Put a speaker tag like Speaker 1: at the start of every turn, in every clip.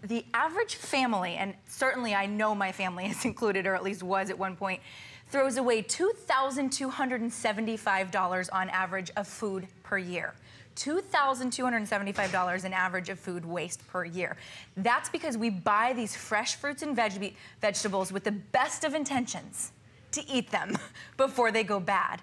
Speaker 1: the average family, and certainly I know my family is included, or at least was at one point, throws away $2,275 on average of food per year. $2,275 an average of food waste per year. That's because we buy these fresh fruits and vegetables with the best of intentions to eat them before they go bad.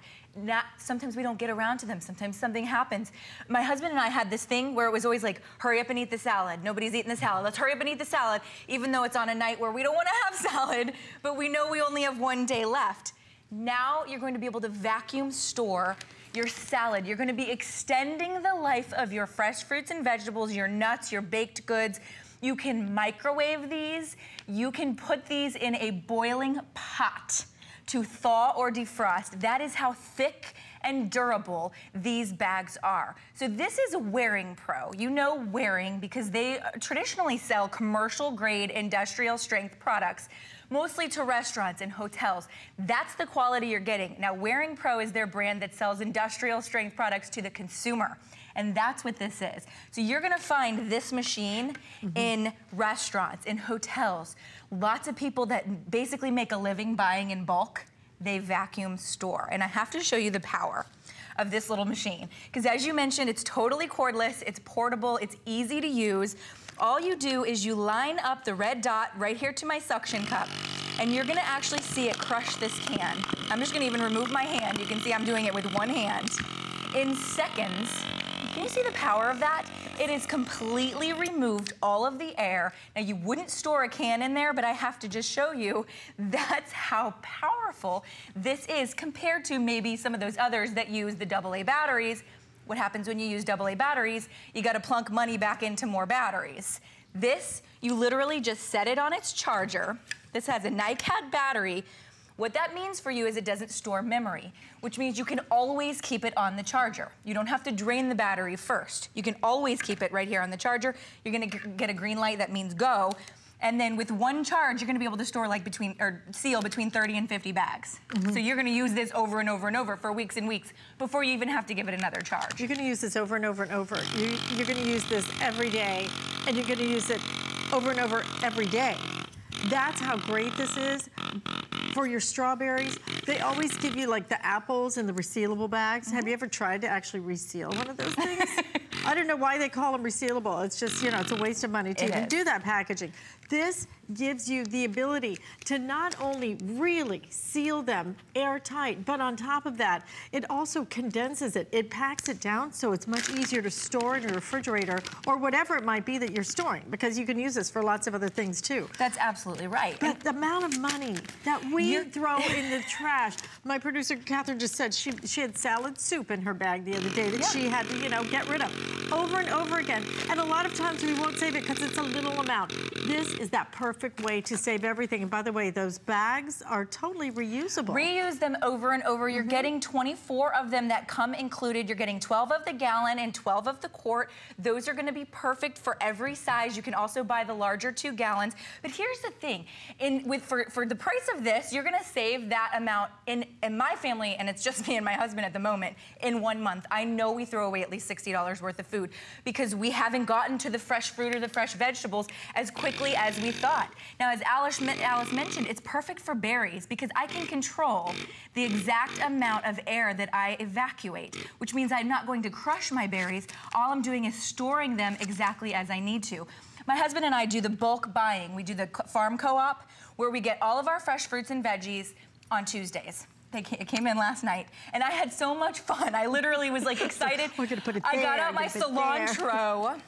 Speaker 1: Sometimes we don't get around to them. Sometimes something happens. My husband and I had this thing where it was always like, hurry up and eat the salad. Nobody's eating the salad. Let's hurry up and eat the salad, even though it's on a night where we don't want to have salad, but we know we only have one day left. Now you're going to be able to vacuum store your salad. You're going to be extending the life of your fresh fruits and vegetables, your nuts, your baked goods. You can microwave these. You can put these in a boiling pot to thaw or defrost. That is how thick and durable these bags are. So this is Wearing Pro. You know Wearing because they traditionally sell commercial grade industrial strength products, mostly to restaurants and hotels. That's the quality you're getting. Now Wearing Pro is their brand that sells industrial strength products to the consumer. And that's what this is. So you're gonna find this machine in restaurants, in hotels. Lots of people that basically make a living buying in bulk, they vacuum store. And I have to show you the power of this little machine. Because as you mentioned, it's totally cordless, it's portable, it's easy to use. All you do is you line up the red dot right here to my suction cup, and you're gonna actually see it crush this can. I'm just gonna even remove my hand. You can see I'm doing it with one hand. In seconds, can you see the power of that? It has completely removed all of the air. Now you wouldn't store a can in there, but I have to just show you that's how powerful this is compared to maybe some of those others that use the AA batteries. What happens when you use AA batteries? You gotta plunk money back into more batteries. This, you literally just set it on its charger. This has a NiCad battery. What that means for you is it doesn't store memory, which means you can always keep it on the charger. You don't have to drain the battery first. You can always keep it right here on the charger. You're gonna get a green light that means go. And then with one charge, you're gonna be able to store like seal between 30 and 50 bags. So you're gonna use this over and over and over for weeks and weeks before you even have to give it another charge.
Speaker 2: You're gonna use this over and over and over. You're gonna use this every day, and you're gonna use it over and over every day. That's how great this is. For your strawberries, they always give you like the apples in the resealable bags. Have you ever tried to actually reseal one of those things? I don't know why they call them resealable. It's just, you know, it's a waste of money to even do that packaging. This gives you the ability to not only really seal them airtight, but on top of that, it also condenses it. It packs it down so it's much easier to store in your refrigerator or whatever it might be that you're storing, because you can use this for lots of other things too.
Speaker 1: That's absolutely right.
Speaker 2: But the amount of money that we throw in the trash. My producer, Catherine, just said she had salad soup in her bag the other day that she had to, you know, get rid of over and over again. And a lot of times we won't save it because it's a little amount. This is that perfect way to save everything. And by the way, those bags are totally reusable.
Speaker 1: Reuse them over and over. You're getting 24 of them that come included. You're getting 12 of the gallon and 12 of the quart. Those are gonna be perfect for every size. You can also buy the larger 2 gallons. But here's the thing, for the price of this, you're gonna save that amount in my family, and it's just me and my husband at the moment, in 1 month. I know we throw away at least $60 worth of food because we haven't gotten to the fresh fruit or the fresh vegetables as quickly as we thought. Now, as Alice mentioned, it's perfect for berries because I can control the exact amount of air that I evacuate, which means I'm not going to crush my berries. All I'm doing is storing them exactly as I need to. My husband and I do the bulk buying. We do the farm co-op where we get all of our fresh fruits and veggies on Tuesdays. It came in last night, and I had so much fun. I literally was like excited.
Speaker 2: We're gonna put it there.
Speaker 1: I got out my cilantro.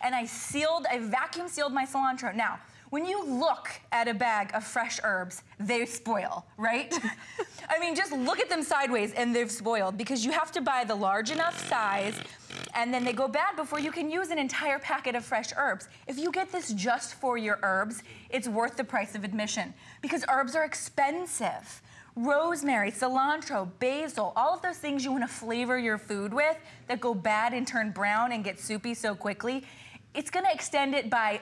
Speaker 1: And I vacuum sealed my cilantro. Now, when you look at a bag of fresh herbs, they spoil, right? I mean, just look at them sideways and they've spoiled because you have to buy the large enough size and then they go bad before you can use an entire packet of fresh herbs. If you get this just for your herbs, it's worth the price of admission because herbs are expensive. Rosemary, cilantro, basil, all of those things you want to flavor your food with that go bad and turn brown and get soupy so quickly, it's gonna extend it by,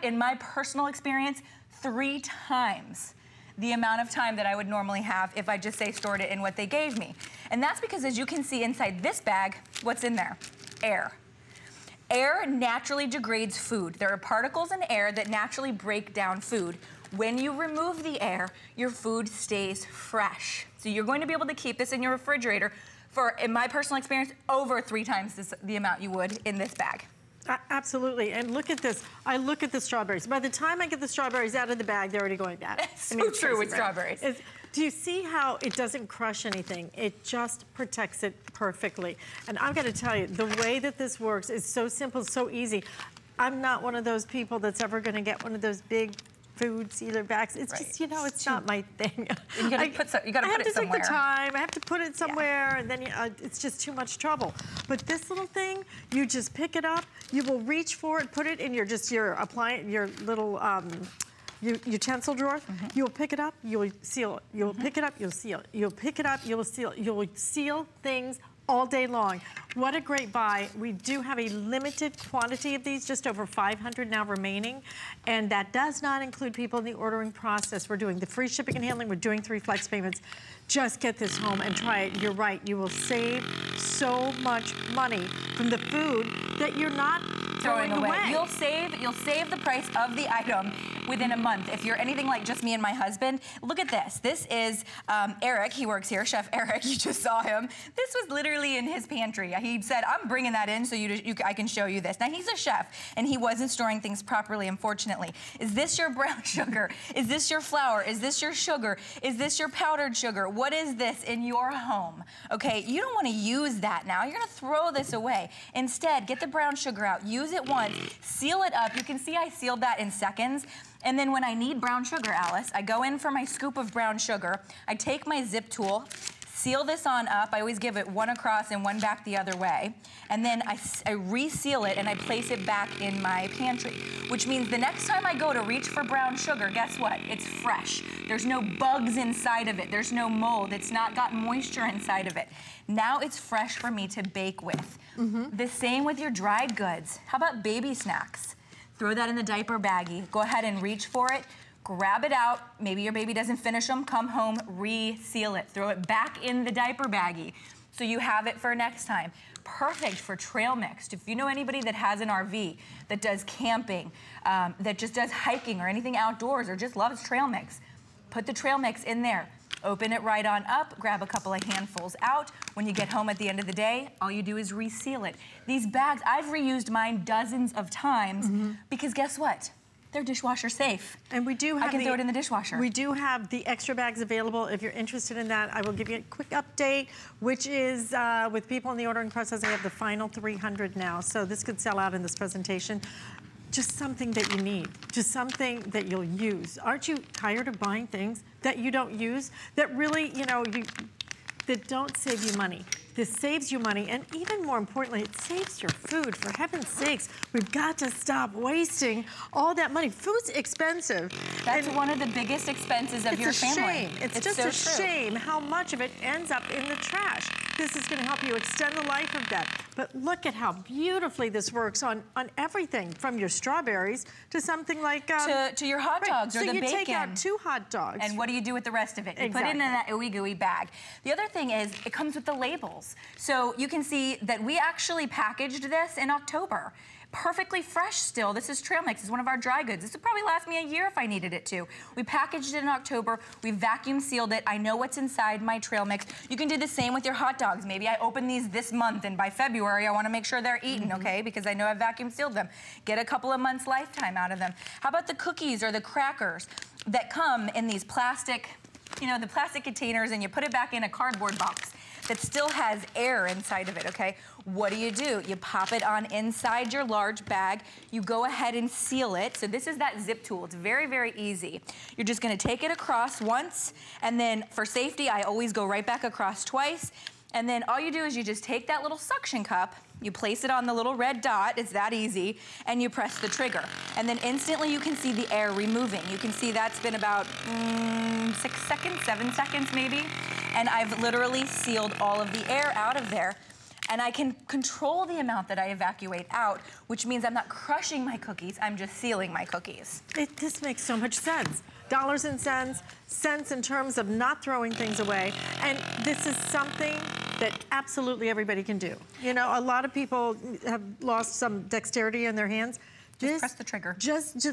Speaker 1: in my personal experience, 3 times the amount of time that I would normally have if I just say stored it in what they gave me. And that's because, as you can see inside this bag, what's in there? Air. Air naturally degrades food. There are particles in air that naturally break down food. When you remove the air, your food stays fresh. So you're going to be able to keep this in your refrigerator for, in my personal experience, over 3 times the amount you would in this bag.
Speaker 2: Absolutely, and look at this. I look at the strawberries. By the time I get the strawberries out of the bag, they're already going bad.
Speaker 1: So true with strawberries.
Speaker 2: Do you see how it doesn't crush anything? It just protects it perfectly. And I've got to tell you, the way that this works is so simple, so easy. I'm not one of those people that's ever going to get one of those big food sealer bags. It's just, you know, it's not my thing.
Speaker 1: You gotta put it somewhere.
Speaker 2: I have to take the time. I have to put it somewhere, and then it's just too much trouble. But this little thing, you just pick it up. You will reach for it, put it in your little utensil drawer. You'll pick it up. You'll seal it. You'll pick it up. You'll seal it. You'll pick it up. You'll seal it. You'll seal things all day long. What a great buy. We do have a limited quantity of these, just over 500 now remaining. And that does not include people in the ordering process. We're doing the free shipping and handling. We're doing 3 flex payments. Just get this home and try it. You're right. You will save so much money from the food that you're not throwing away.
Speaker 1: You'll save the price of the item within a month. If you're anything like just me and my husband, look at this. This is Eric. He works here, Chef Eric. You just saw him. This was literally in his pantry. He said, I'm bringing that in so I can show you this. Now, he's a chef, and he wasn't storing things properly, unfortunately. Is this your brown sugar? Is this your flour? Is this your sugar? Is this your powdered sugar? What is this in your home? Okay, you don't want to use that now. You're going to throw this away. Instead, get the brown sugar out. Use it once. Seal it up. You can see I sealed that in seconds. And then when I need brown sugar, Alice, I go in for my scoop of brown sugar. I take my zip tool, seal this on up. I always give it one across and one back the other way. And then I reseal it and I place it back in my pantry, which means the next time I go to reach for brown sugar, guess what? It's fresh. There's no bugs inside of it. There's no mold. It's not got moisture inside of it. Now it's fresh for me to bake with. The same with your dried goods. How about baby snacks? Throw that in the diaper baggie. Go ahead and reach for it. Grab it out. Maybe your baby doesn't finish them. Come home, reseal it. Throw it back in the diaper baggie so you have it for next time. Perfect for trail mix. If you know anybody that has an RV, that does camping, that just does hiking or anything outdoors or just loves trail mix, put the trail mix in there. Open it right on up, grab a couple of handfuls out. When you get home at the end of the day, all you do is reseal it. These bags, I've reused mine dozens of times because guess what? They're dishwasher safe.
Speaker 2: And we do have
Speaker 1: I can throw it in the dishwasher.
Speaker 2: We do have the extra bags available. If you're interested in that, I will give you a quick update, which is with people in the ordering process, I have the final 300 now. So this could sell out in this presentation. Just something that you need, just something that you'll use. Aren't you tired of buying things that you don't use, that really, you know, that don't save you money? This saves you money, and even more importantly, it saves your food. For heaven's sakes, we've got to stop wasting all that money. Food's expensive.
Speaker 1: That's one of the biggest expenses of your family.
Speaker 2: It's just a shame how much of it ends up in the trash. This is going to help you extend the life of that. But look at how beautifully this works on everything, from your strawberries to something like...
Speaker 1: to your hot dogs or the bacon.
Speaker 2: So you take out 2 hot dogs.
Speaker 1: And what do you do with the rest of it? You put it in that ooey gooey bag. The other thing is, it comes with the labels. So you can see that we actually packaged this in October. Perfectly fresh still. This is trail mix. It's one of our dry goods. This would probably last me a year if I needed it to. We packaged it in October. We vacuum sealed it. I know what's inside my trail mix. You can do the same with your hot dogs. Maybe I open these this month and by February I want to make sure they're eaten, okay? Because I know I've vacuum sealed them. Get a couple of months lifetime out of them. How about the cookies or the crackers that come in these plastic, you know, the plastic containers, and you put it back in a cardboard box that still has air inside of it, okay? What do? You pop it on inside your large bag. You go ahead and seal it. So this is that zip tool. It's very, very easy. You're just gonna take it across once, and then for safety, I always go right back across twice. And then all you do is you just take that little suction cup, you place it on the little red dot, it's that easy, and you press the trigger. And then instantly you can see the air removing. You can see that's been about 6 seconds, 7 seconds maybe. And I've literally sealed all of the air out of there. And I can control the amount that I evacuate out, which means I'm not crushing my cookies, I'm just sealing my cookies.
Speaker 2: This makes so much sense. Dollars and cents, cents in terms of not throwing things away. And this is something that absolutely everybody can do. You know, a lot of people have lost some dexterity in their hands.
Speaker 1: Just press the trigger.
Speaker 2: Just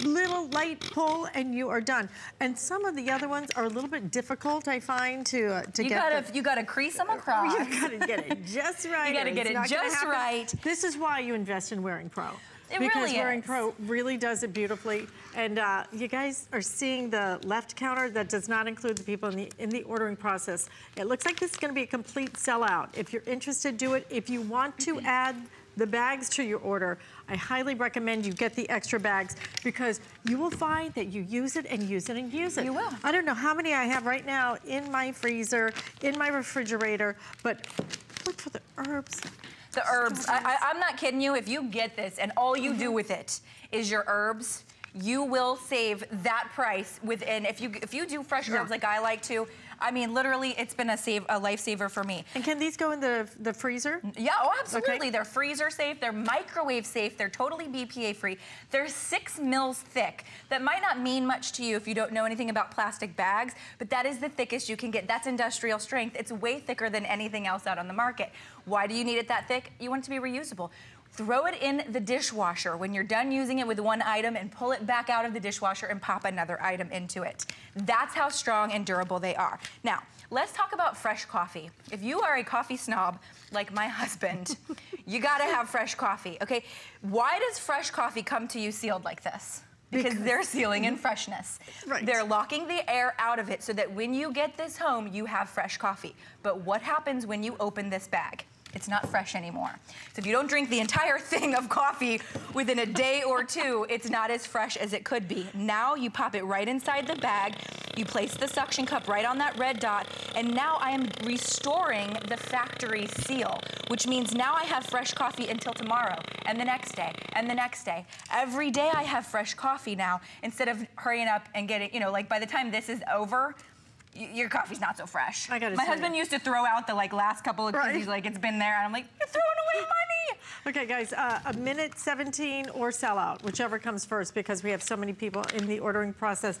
Speaker 2: little light pull and you are done. And some of the other ones are a little bit difficult, I find, to get.
Speaker 1: You gotta crease them across.
Speaker 2: You gotta get it just right.
Speaker 1: You gotta get it just right.
Speaker 2: This is why you invest in Wearing Pro.
Speaker 1: Because
Speaker 2: Wearing Pro really does it beautifully. And you guys are seeing the left counter. That does not include the people in the ordering process. It looks like this is gonna be a complete sellout. If you're interested, do it. If you want to add the bags to your order, I highly recommend you get the extra bags because you will find that you use it and use it and use it.
Speaker 1: You will.
Speaker 2: I don't know how many I have right now in my freezer, in my refrigerator, but look for the herbs.
Speaker 1: The herbs, I'm not kidding you. If you get this and all you do with it is your herbs, you will save that price within, if you do fresh herbs like I like to, I mean, literally, it's been a lifesaver for me.
Speaker 2: And can these go in the freezer?
Speaker 1: Yeah, oh, absolutely.
Speaker 2: Okay.
Speaker 1: They're freezer safe, they're microwave safe, they're totally BPA free. They're 6 mils thick. That might not mean much to you if you don't know anything about plastic bags, but that is the thickest you can get. That's industrial strength. It's way thicker than anything else out on the market. Why do you need it that thick? You want it to be reusable. Throw it in the dishwasher when you're done using it with one item and pull it back out of the dishwasher and pop another item into it. That's how strong and durable they are. Now, let's talk about fresh coffee. If you are a coffee snob like my husband, you gotta have fresh coffee, okay? Why does fresh coffee come to you sealed like this? Because they're sealing in freshness.
Speaker 2: Right.
Speaker 1: They're locking the air out of it so that when you get this home, you have fresh coffee. But what happens when you open this bag? It's not fresh anymore. So if you don't drink the entire thing of coffee within a day or two, it's not as fresh as it could be. Now you pop it right inside the bag, you place the suction cup right on that red dot, and now I am restoring the factory seal, which means now I have fresh coffee until tomorrow, and the next day, and the next day. Every day I have fresh coffee now, instead of hurrying up and getting, you know, like by the time this is over, your coffee's not so fresh. My husband used to throw out the last couple of cookies, like it's been there, and I'm like, you're throwing away money.
Speaker 2: Okay, guys, a minute 17 or sellout, whichever comes first, because we have so many people in the ordering process.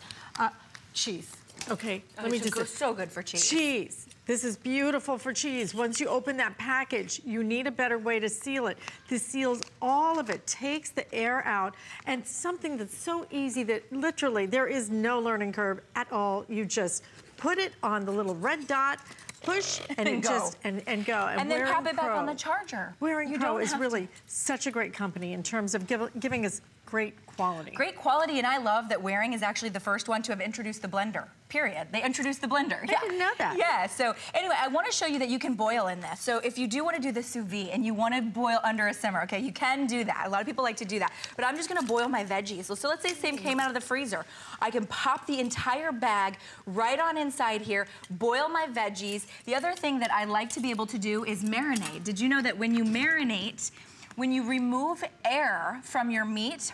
Speaker 2: Cheese. Okay, let me just
Speaker 1: go so good for cheese.
Speaker 2: Cheese. This is beautiful for cheese. Once you open that package, you need a better way to seal it. This seals all of it, takes the air out, and something that's so easy that literally there is no learning curve at all. You just put it on the little red dot, push, and go. And go.
Speaker 1: And then pop it back on the charger.
Speaker 2: Wearing Pro is really such a great company in terms of giving us great quality.
Speaker 1: Great quality, and I love that Wearing is actually the first one to have introduced the blender, period. They introduced the blender.
Speaker 2: I didn't know that.
Speaker 1: Yeah, so anyway, I want to show you that you can boil in this. So if you do want to do the sous vide and you want to boil under a simmer, okay, you can do that. A lot of people like to do that. But I'm just going to boil my veggies. So let's say same came out of the freezer. I can pop the entire bag right on inside here, boil my veggies. The other thing that I like to be able to do is marinate. Did you know that when you marinate, when you remove air from your meat,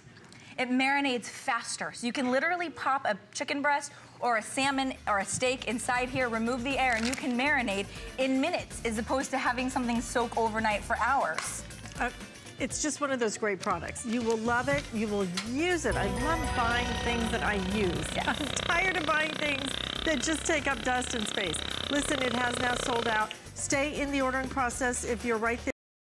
Speaker 1: it marinates faster. So you can literally pop a chicken breast or a salmon or a steak inside here, remove the air, and you can marinate in minutes as opposed to having something soak overnight for hours.
Speaker 2: It's just one of those great products. You will love it. You will use it. I love buying things that I use. Yes. I'm tired of buying things that just take up dust and space. Listen, it has now sold out. Stay in the ordering process if you're right there.